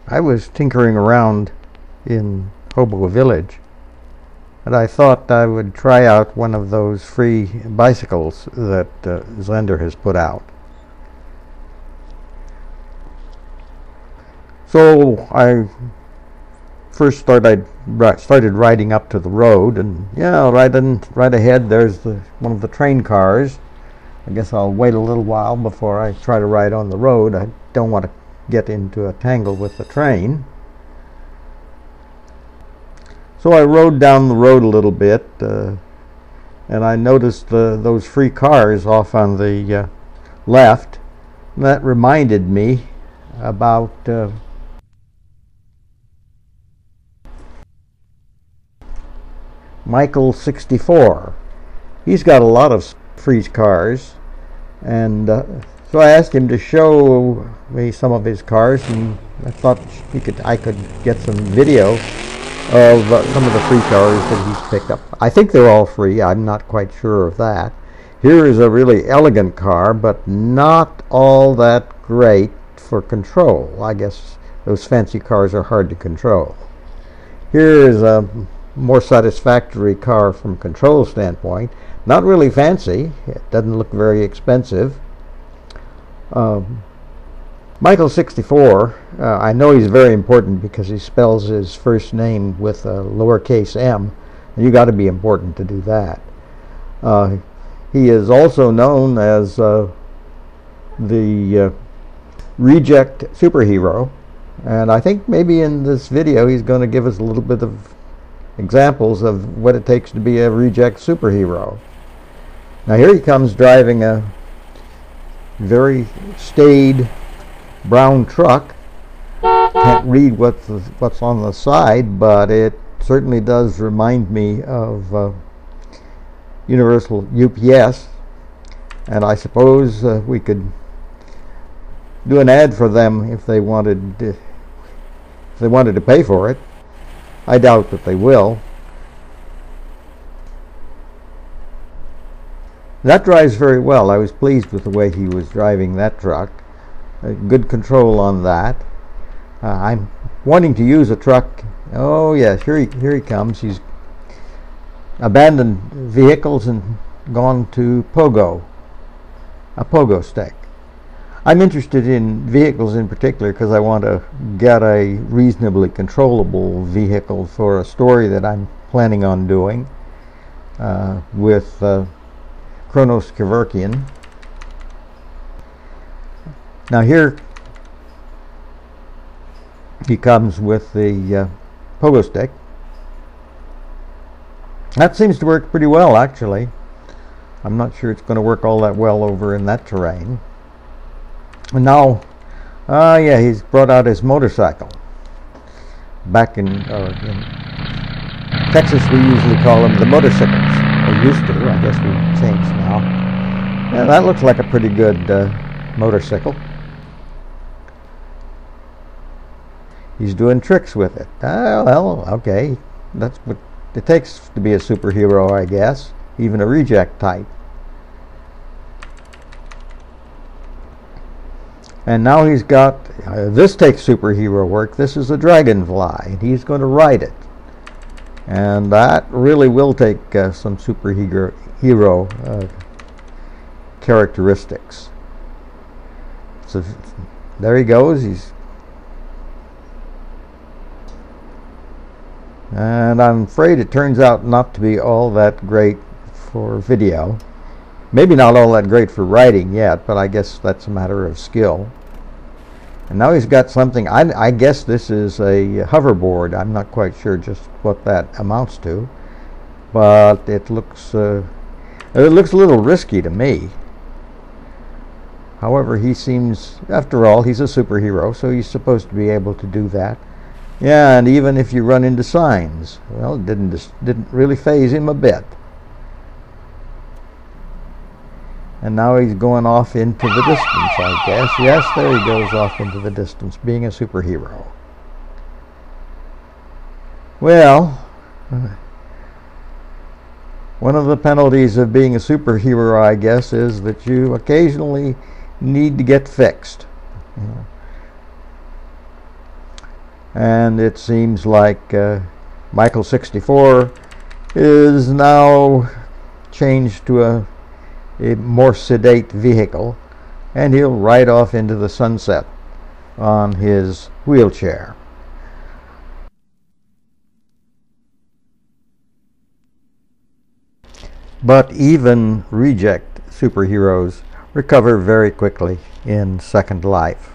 I was tinkering around in Hobo Village, and I thought I would try out one of those free bicycles that Zender has put out. So I first started riding up to the road, and yeah, right ahead there's one of the train cars. I guess I'll wait a little while before I try to ride on the road. I don't want to get into a tangle with the train. So I rode down the road a little bit, and I noticed those free cars off on the left. And that reminded me about Michael 64. He's got a lot of free cars, and so I asked him to show me some of his cars, and I thought I could get some video of some of the free cars that he's picked up. I think they're all free. I'm not quite sure of that. Here is a really elegant car, but not all that great for control. I guess those fancy cars are hard to control. Here is a more satisfactory car from a control standpoint. Not really fancy. It doesn't look very expensive. Michael 64, I know he's very important because he spells his first name with a lowercase m, and you got to be important to do that. He is also known as the reject superhero, and I think maybe in this video he's going to give us a little bit of examples of what it takes to be a reject superhero. Now here he comes driving a very staid brown truck. Can't read what's on the side, but it certainly does remind me of Universal UPS, and I suppose we could do an ad for them if they wanted to pay for it. I doubt that they will. That drives very well. I was pleased with the way he was driving that truck. Good control on that. I'm wanting to use a truck. Oh yes, here he comes. He's abandoned vehicles and gone to a pogo stick. I'm interested in vehicles in particular because I want to get a reasonably controllable vehicle for a story that I'm planning on doing with Kronos Kevorkian. Now here he comes with the pogo stick. That seems to work pretty well, actually. I'm not sure it's going to work all that well over in that terrain. And now, yeah, he's brought out his motorcycle. Back in Texas, we usually call them the motorcycles. Or used to. I guess we've changed now. Yeah, that looks like a pretty good motorcycle. He's doing tricks with it. Well, okay. That's what it takes to be a superhero, I guess. Even a reject type. And now he's got, this takes superhero work. This is a dragonfly, and he's going to ride it. And that really will take some superhero characteristics. So there he goes. And I'm afraid it turns out not to be all that great for video. Maybe not all that great for writing yet, but I guess that's a matter of skill. And now he's got something, I guess this is a hoverboard. I'm not quite sure just what that amounts to, but it looks a little risky to me. However, he seems, after all, he's a superhero, so he's supposed to be able to do that. Yeah, and even if you run into signs, well, it didn't really faze him a bit. And now he's going off into the distance, I guess. Yes, there he goes off into the distance, being a superhero. Well, one of the penalties of being a superhero, I guess, is that you occasionally need to get fixed. and it seems like Michael 64 is now changed to a more sedate vehicle, and he'll ride off into the sunset on his wheelchair. But even reject superheroes recover very quickly in Second Life.